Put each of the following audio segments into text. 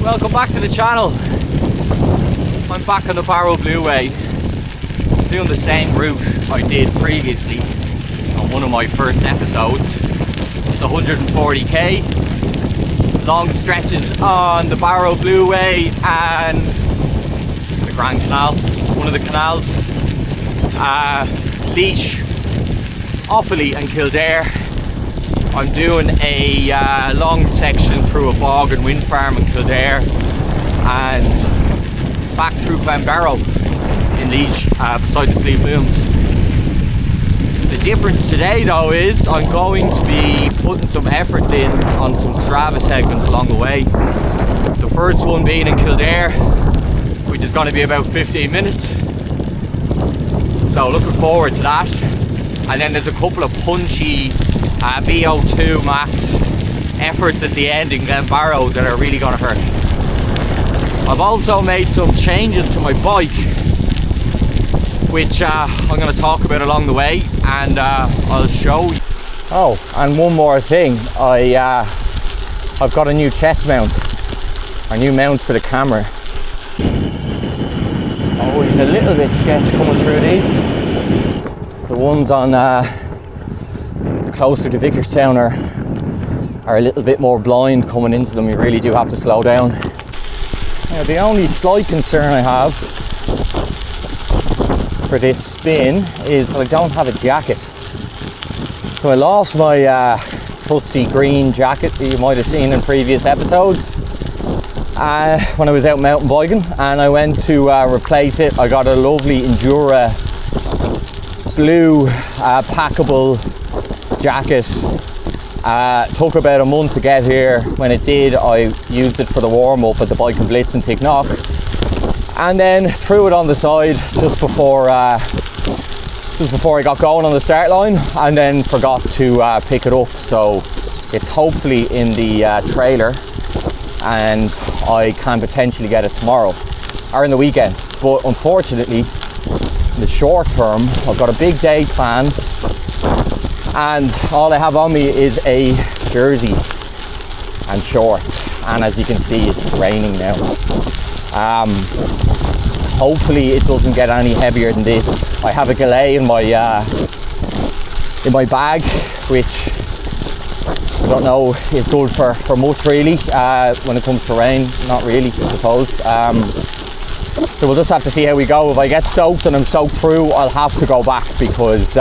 Welcome back to the channel. I'm back on the Barrow Blue Way, doing the same route I did previously on one of my first episodes. It's 140k, long stretches on the Barrow Blue Way and the Grand Canal, one of the canals, Leash, Offaly and Kildare. I'm doing a long section through a bog and wind farm in Kildare and back through Glenbarrow in Leash beside the Slieve Looms. The difference today though is I'm going to be putting some efforts in on some Strava segments along the way. The first one being in Kildare, which is going to be about 15 minutes. So looking forward to that. And then there's a couple of punchy VO2 max efforts at the end in Glenbarrow that are really going to hurt. I've also made some changes to my bike, which I'm going to talk about along the way, and I'll show you. Oh, and one more thing, I've got a new chest mount, a new mount for the camera. Oh, it's a little bit sketch coming through these. The ones on closer to Vickerstown are a little bit more blind coming into them. You really do have to slow down. Now, the only slight concern I have for this spin is that I don't have a jacket. So I lost my trusty green jacket that you might have seen in previous episodes when I was out mountain biking, and I went to replace it. I got a lovely Endura blue packable jacket. Took about a month to get here. When it did, I used it for the warm-up at the Bike and Blitz in Ticknock, and then threw it on the side just before I got going on the start line, and then forgot to pick it up. So it's hopefully in the trailer, and I can potentially get it tomorrow or in the weekend. But unfortunately, in the short term, I've got a big day planned, and all I have on me is a jersey and shorts, and as you can see, it's raining now. Hopefully it doesn't get any heavier than this. I have a gilet in my bag, which I don't know is good for much really when it comes to rain. Not really, I suppose. So we'll just have to see how we go. If I get soaked and I'm soaked through, I'll have to go back, because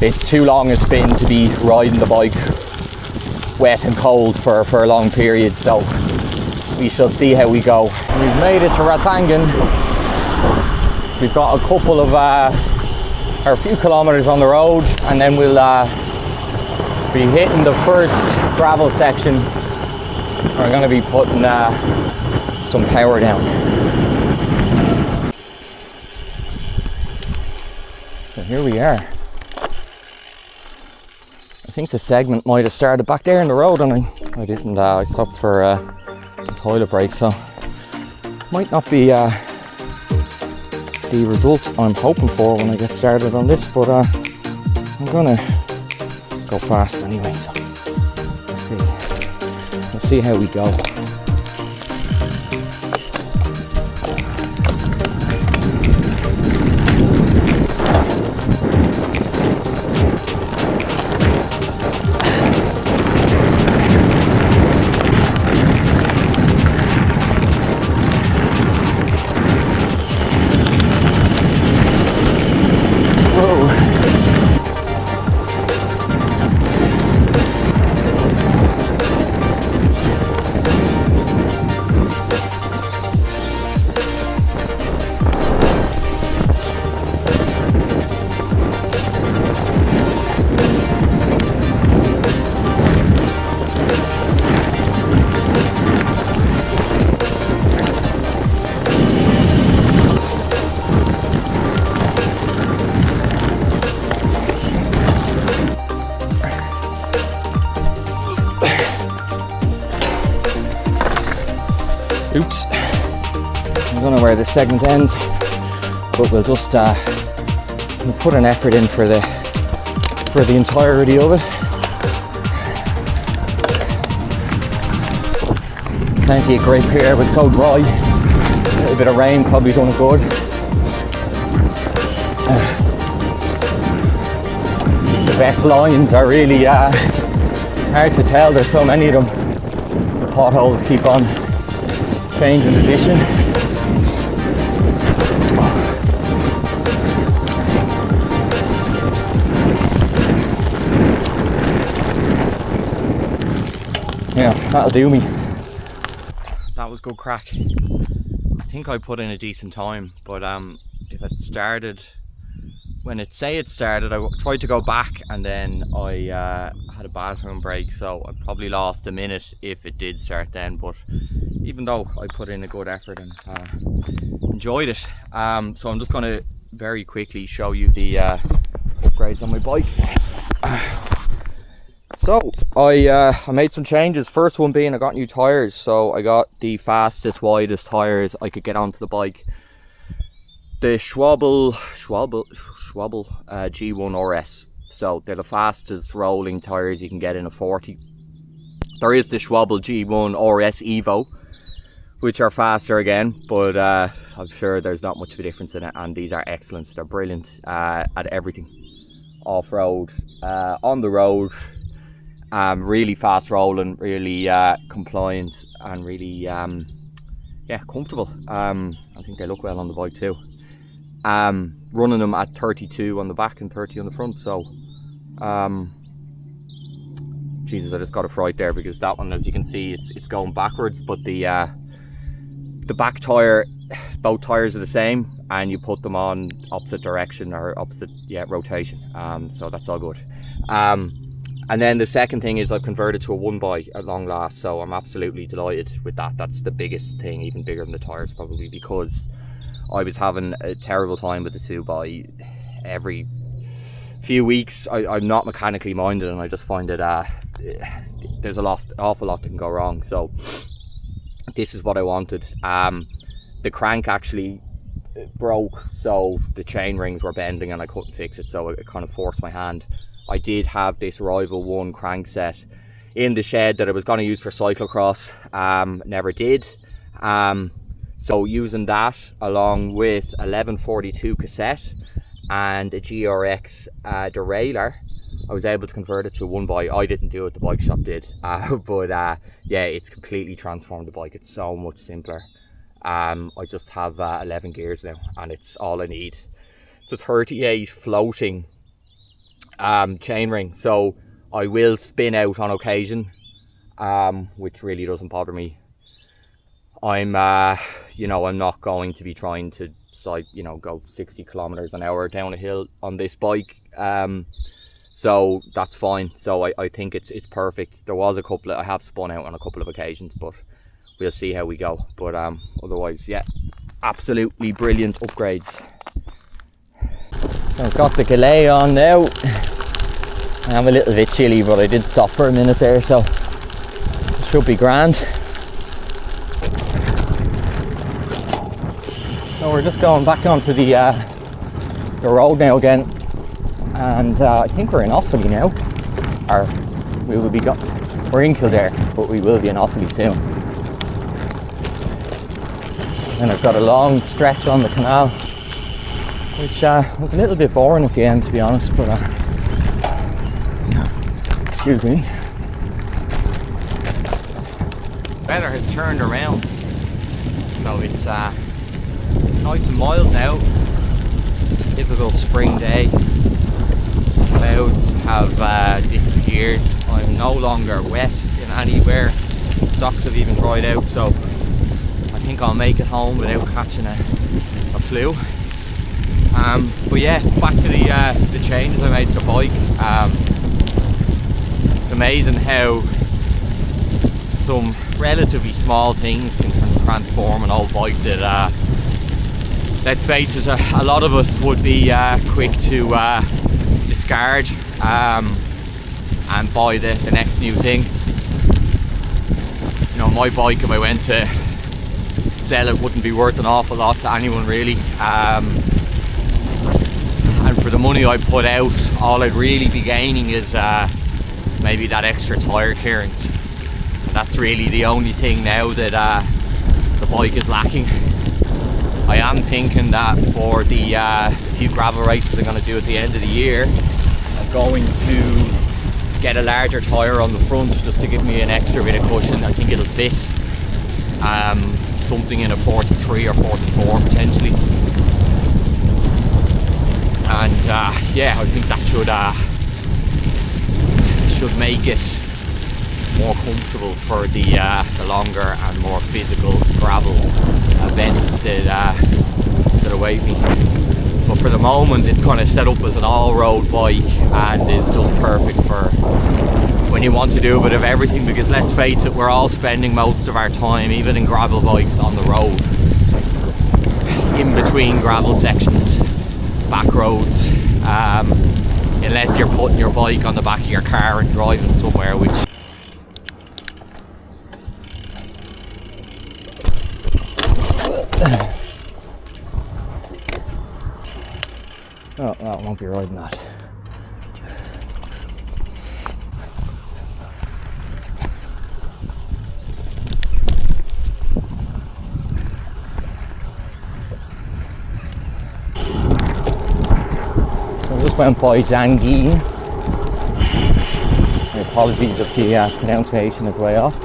it's too long a spin to be riding the bike wet and cold for a long period. So we shall see how we go. We've made it to Rathangan. We've got a couple of or a few kilometers on the road, and then we'll be hitting the first gravel section. We're going to be putting some power down. So here we are. I think the segment might have started back there in the road, and I didn't. I stopped for a toilet break, so might not be the result I'm hoping for when I get started on this, but I'm gonna go fast anyway. So let's see how we go. Oops, I don't know where this segment ends, but we'll just we'll put an effort in for the entirety of it. Plenty of grip here, but so dry. A little bit of rain probably done it good. The best lines are really hard to tell. There's so many of them. The potholes keep on changing position. Yeah, that'll do me. That was good crack. I think I put in a decent time, but if it started, when it started, I tried to go back and then I had a bathroom break, so I probably lost a minute if it did start then, but even though I put in a good effort and enjoyed it. So I'm just going to very quickly show you the upgrades on my bike. So I made some changes. First one being I got new tyres. So I got the fastest, widest tyres I could get onto the bike. The Schwalbe G1 RS. So they're the fastest rolling tyres you can get in a 40. There is the Schwalbe G1 RS Evo, which are faster again, but I'm sure there's not much of a difference in it, and these are excellent. They're brilliant at everything. Off-road, on the road. Really fast rolling, really compliant, and really yeah, comfortable. I think they look well on the bike too. Running them at 32 on the back and 30 on the front, so Jesus, I just got a fright there, because that one, as you can see, it's going backwards, but the back tyre, both tyres are the same, and you put them on opposite direction, or opposite, yeah, rotation, so that's all good. And then the second thing is I've converted to a 1x at long last, so I'm absolutely delighted with that. That's the biggest thing, even bigger than the tyres probably, because I was having a terrible time with the 2x. Every few weeks I'm not mechanically minded, and I just find that there's awful lot that can go wrong. So this is what I wanted. The crank actually broke, so the chain rings were bending and I couldn't fix it, so it kind of forced my hand. I did have this Rival 1 crank set in the shed that I was going to use for cyclocross, never did. So using that along with 1142 cassette and a GRX derailleur, I was able to convert it to a 1x. I didn't do it, the bike shop did, but yeah, it's completely transformed the bike. It's so much simpler. I just have 11 gears now, and it's all I need. It's a 38 floating chainring, so I will spin out on occasion, which really doesn't bother me. I'm you know, I'm not going to be trying to go 60 kilometers an hour down a hill on this bike, so that's fine. So I think it's perfect. There was I have spun out on a couple of occasions, but we'll see how we go. But otherwise, yeah, absolutely brilliant upgrades. So I've got the Gallet on now. I am a little bit chilly, but I did stop for a minute there, so it should be grand. So we're just going back onto the road now again, and I think we're in Offaly now, or we will be we're in Kildare, but we will be in Offaly soon. And I've got a long stretch on the canal, which was a little bit boring at the end, to be honest, but excuse me. Weather has turned around, so it's nice and mild now. Typical spring day. Clouds have disappeared. I'm no longer wet in anywhere. Socks have even dried out, so I think I'll make it home without catching a flu. But yeah, back to the changes I made to the bike. It's amazing how some relatively small things can transform an old bike that, let's face it, a lot of us would be quick to discard and buy the next new thing. You know, my bike, if I went to sell it, wouldn't be worth an awful lot to anyone really. And for the money I put out, all I'd really be gaining is maybe that extra tyre clearance. That's really the only thing now that the bike is lacking. I am thinking that for the few gravel races I'm going to do at the end of the year, I'm going to get a larger tyre on the front just to give me an extra bit of cushion. I think it'll fit something in a 43 or 44 potentially. And yeah, I think that should make it more comfortable for the longer and more physical gravel events that await me. But for the moment it's kind of set up as an all-road bike and is just perfect for when you want to do a bit of everything, because let's face it, we're all spending most of our time, even in gravel bikes, on the road, in between gravel sections, back roads, unless you're putting your bike on the back of your car and driving somewhere, which oh, I won't be riding that. So I just went by Dangeen. My apologies if the pronunciation is way off.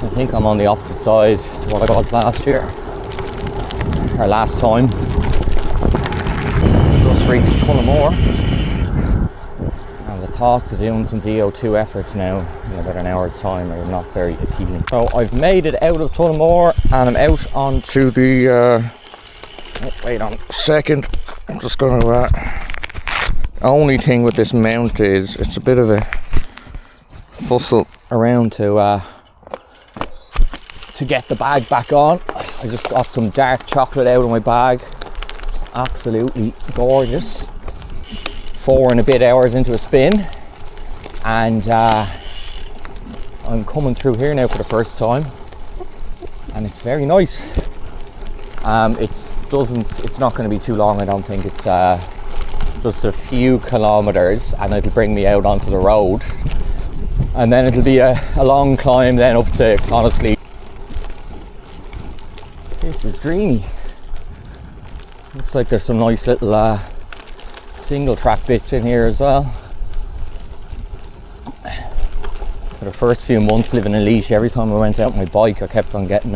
I think I'm on the opposite side to what I was last year, or last time. Just reached Tullamore, and the thoughts of doing some VO2 efforts now in about an hour's time are not very appealing. So I've made it out of Tullamore and I'm out onto the oh, wait on a second, I'm just going to only thing with this mount is it's a bit of a fussle around to get the bag back on. I just got some dark chocolate out of my bag. It's absolutely gorgeous. 4 and a bit hours into a spin, and I'm coming through here now for the first time, and it's very nice. It's not going to be too long, I don't think. It's just a few kilometers and it'll bring me out onto the road, and then it'll be a long climb then up to Clonaslee. This is dreamy. Looks like there's some nice little single track bits in here as well. For the first few months living in Laois, every time I went out on my bike I kept on getting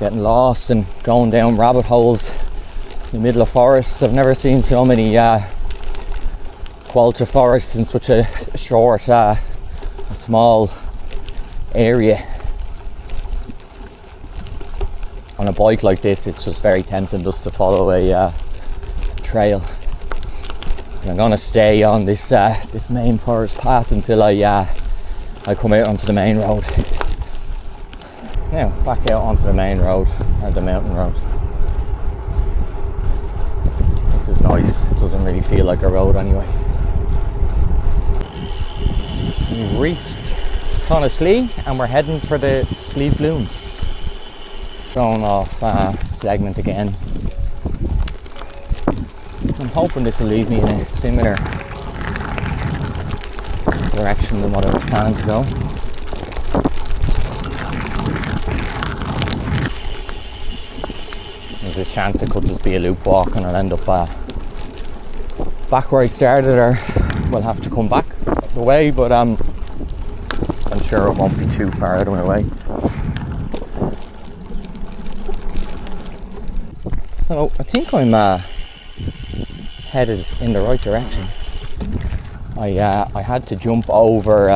lost and going down rabbit holes in the middle of forests. I've never seen so many quality forests in such a short, a small area. On a bike like this, it's just very tempting just to follow a trail. And I'm gonna stay on this this main forest path until I come out onto the main road. Now back out onto the main road, or the mountain road. This is nice. It doesn't really feel like a road anyway. So we've reached Clonaslee and we're heading for the Slieve Blooms. Going off segment again. I'm hoping this will leave me in a similar direction than what I was planning to go. There's a chance it could just be a loop walk and I'll end up back where I started, or we'll have to come back the way, but I'm sure it won't be too far out of my way. So I think I'm headed in the right direction. I had to jump over,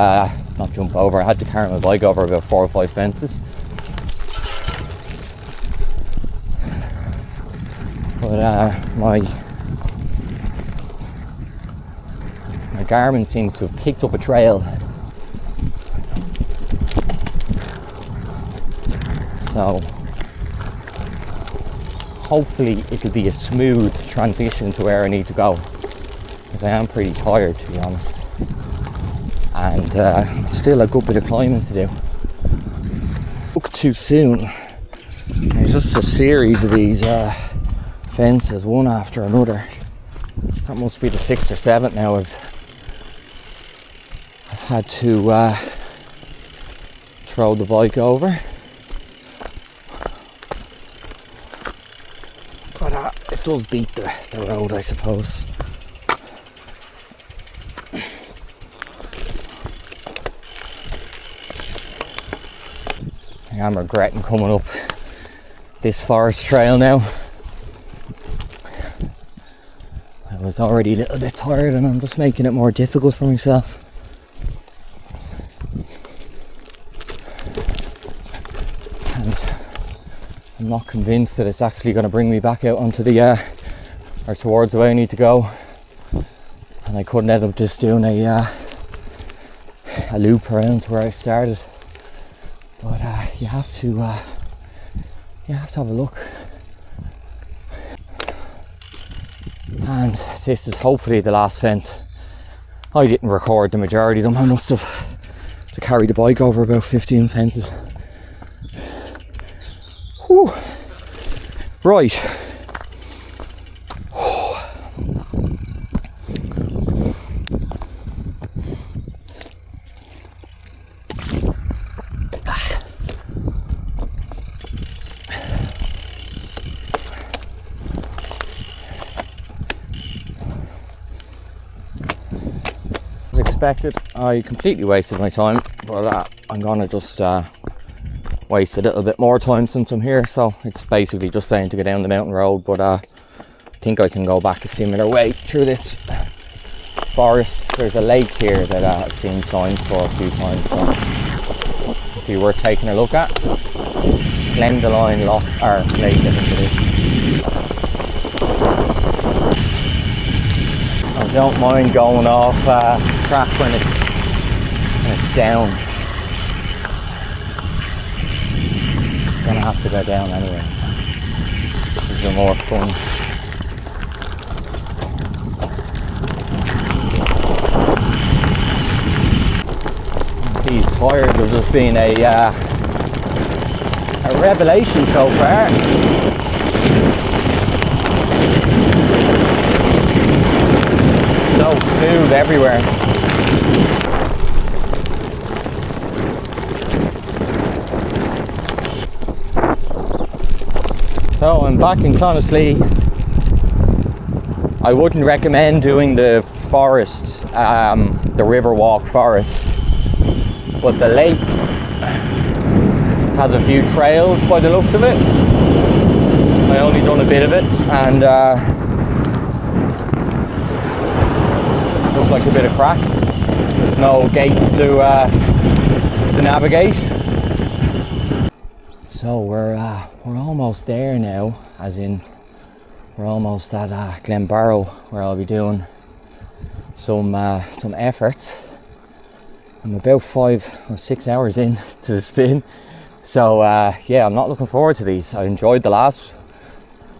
not jump over, I had to carry my bike over about 4 or 5 fences. But my Garmin seems to have picked up a trail. So hopefully it'll be a smooth transition to where I need to go, because I am pretty tired, to be honest, and still a good bit of climbing to do. Look too soon. There's just a series of these fences, one after another. That must be the 6th or 7th now I've had to throw the bike over. But it does beat the road, I suppose. I'm regretting coming up this forest trail now. I was already a little bit tired and I'm just making it more difficult for myself. And I'm not convinced that it's actually going to bring me back out onto the or towards the way I need to go. And I couldn't end up just doing a loop around to where I started. But you have to have a look. And this is hopefully the last fence. I didn't record the majority of them. I must have to carry the bike over about 15 fences. Whew. Right. Expected. I completely wasted my time, but I'm gonna just waste a little bit more time since I'm here. So it's basically just saying to go down the mountain road, but I think I can go back a similar way through this forest. There's a lake here that I've seen signs for a few times, so it'd be worth taking a look at. Glendalough Loch or Lake, I think it is. I don't mind going off track when it's down. I'm gonna have to go down anyway, so this is more fun. These tyres have just been a revelation so far. So smooth everywhere. So I'm back in Clonaslee. I wouldn't recommend doing the forest, the Riverwalk forest, but the lake has a few trails by the looks of it. I only done a bit of it, and looks like a bit of crack. There's no gates to navigate. So we're almost there now, as in we're almost at Glenbarrow, where I'll be doing some efforts. I'm about 5 or 6 hours in to the spin, so yeah, I'm not looking forward to these. I enjoyed the last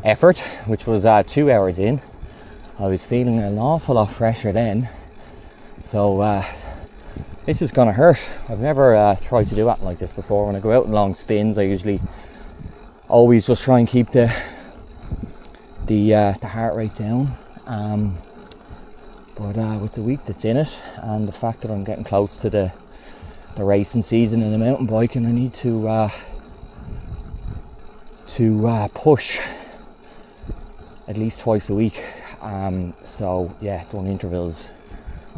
effort, which was 2 hours in. I was feeling an awful lot fresher then, so this is gonna hurt. I've never tried to do anything like this before. When I go out in long spins, I usually always just try and keep the heart rate down. But with the week that's in it, and the fact that I'm getting close to the racing season in the mountain biking, I need to push at least twice a week. So yeah, doing intervals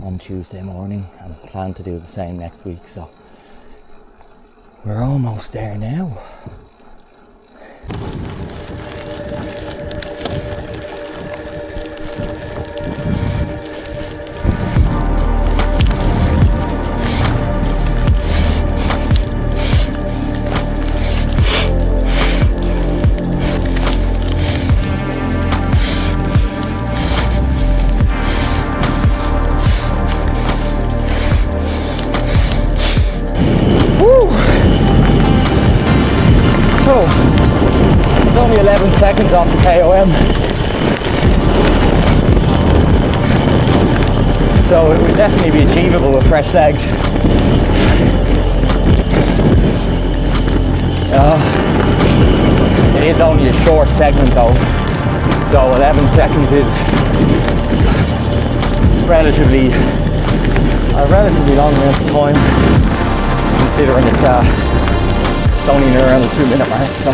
on Tuesday morning and plan to do the same next week. So we're almost there now. So, it's only 11 seconds off the KOM. So it would definitely be achievable with fresh legs. It is only a short segment though, so 11 seconds is relatively a relatively long amount of time, considering it's only near around the 2-minute mark. So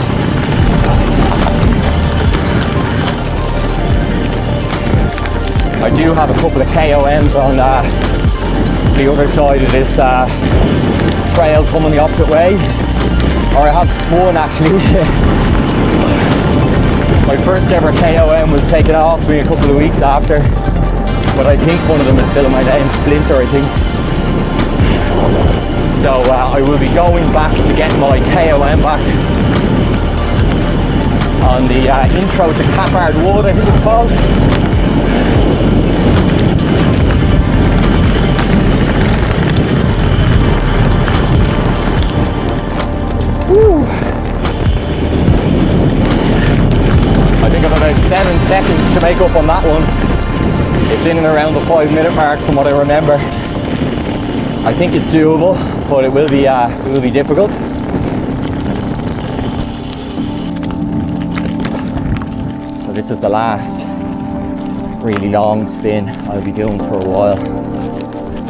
I do have a couple of KOMs on the other side of this trail coming the opposite way, or I have one actually. My first ever KOM was taken off me a couple of weeks after, but I think one of them is still in my name, Splinter, I think. So I will be going back to get my KOM back on the intro to Cappard Wood, I think it's called. Woo. I think I've about 7 seconds to make up on that one. It's in and around the 5-minute mark from what I remember. I think it's doable, but it will be difficult. So this is the last really long spin I'll be doing for a while.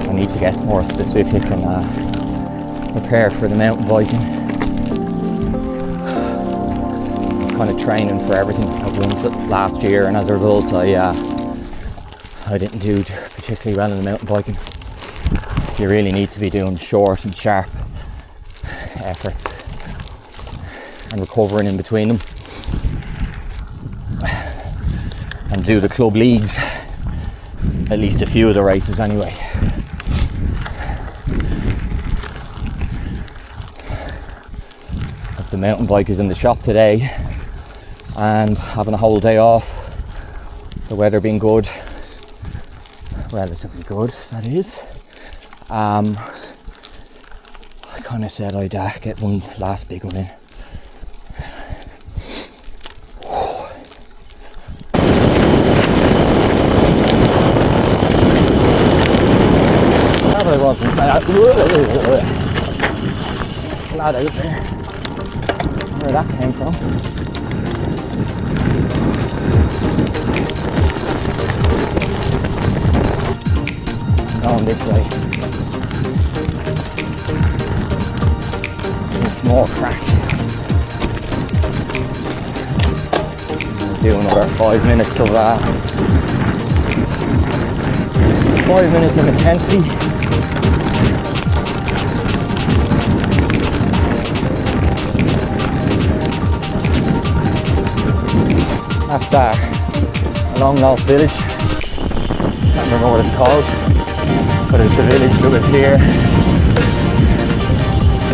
I need to get more specific and prepare for the mountain biking. Kind of training for everything I've won last year, and as a result I didn't do particularly well in the mountain biking. You really need to be doing short and sharp efforts and recovering in between them, and do the club leagues, at least a few of the races anyway. But the mountain bike is in the shop today and having a whole day off, the weather being good, relatively good that is. I kind of said I'd get one last big one in. There wasn't glad out there where that came from. Going this way. It's more crack. Do another 5 minutes of 5 minutes of intensity. That's a long lost village. Can't remember what it's called, but it's a village that was here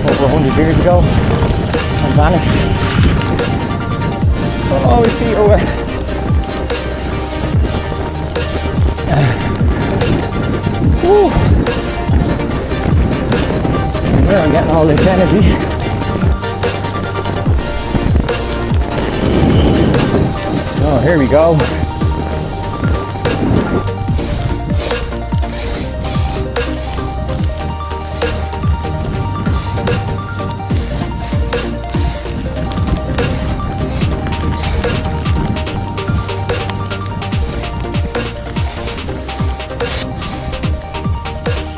over 100 years ago and vanished. Oh, my feet are wet. Where I'm getting all this energy. Oh, here we go.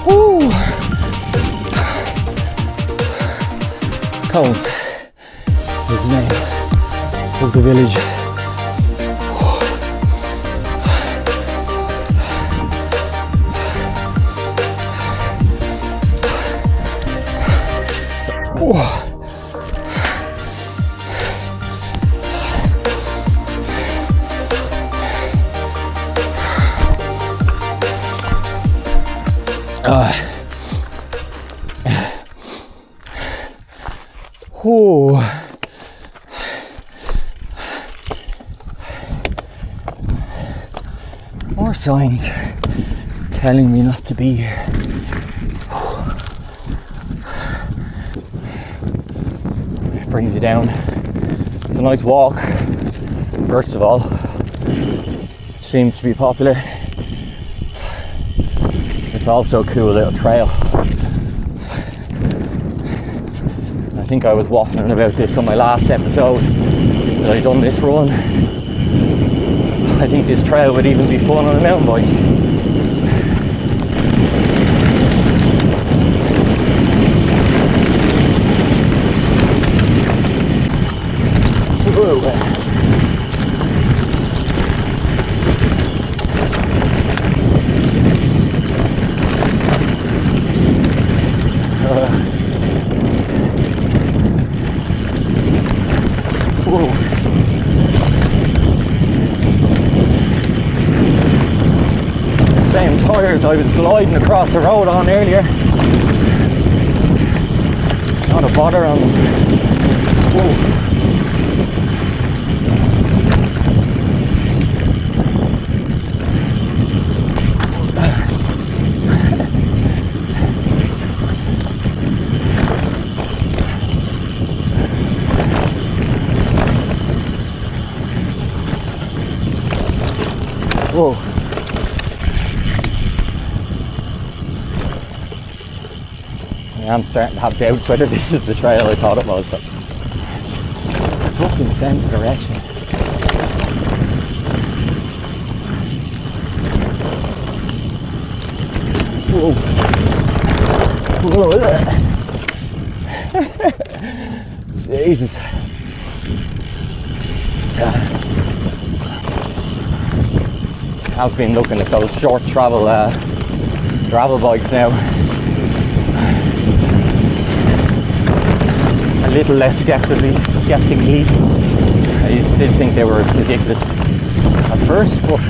Woo! Cones is the name of the village. More signs telling me not to be here. It brings you down. It's a nice walk, first of all. Seems to be popular. It's also a cool little trail. I think I was waffling about this on my last episode that I'd done this run. I think this trail would even be fun on a mountain bike. Same tyres I was gliding across the road on earlier. Not a bother on them. Whoa. Whoa. I'm starting to have doubts whether this is the trail I thought it was. But fucking sense direction. Whoa. Whoa. Jesus. I've been looking at those short travel gravel bikes now. A little less skeptically. I did think they were ridiculous at first, but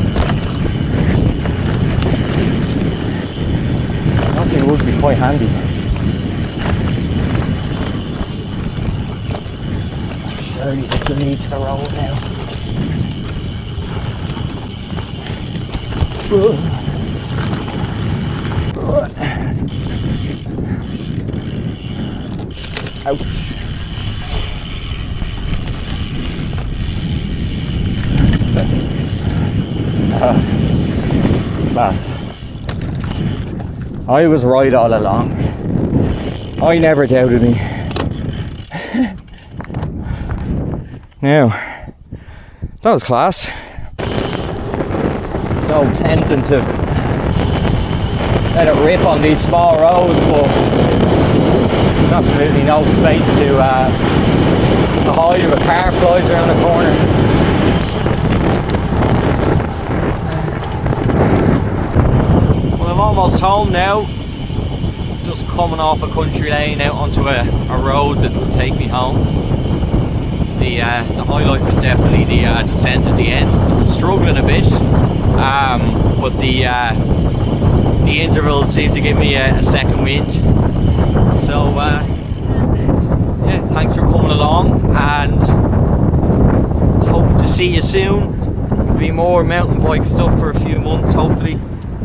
I think it would be quite handy. Surely this will lead to the road now. Ouch. Class. I was right all along. I never doubted me. Now, that was class. So tempting to let it rip on these small roads, but there's absolutely no space to hide if a car flies around the corner. Well, I'm almost home now. Just coming off a country lane out onto a road that will take me home. The highlight was definitely the descent at the end. I was struggling a bit, but the intervals seemed to give me a second wind. So yeah, thanks for coming along, and hope to see you soon. There'll be more mountain bike stuff for a few months, hopefully.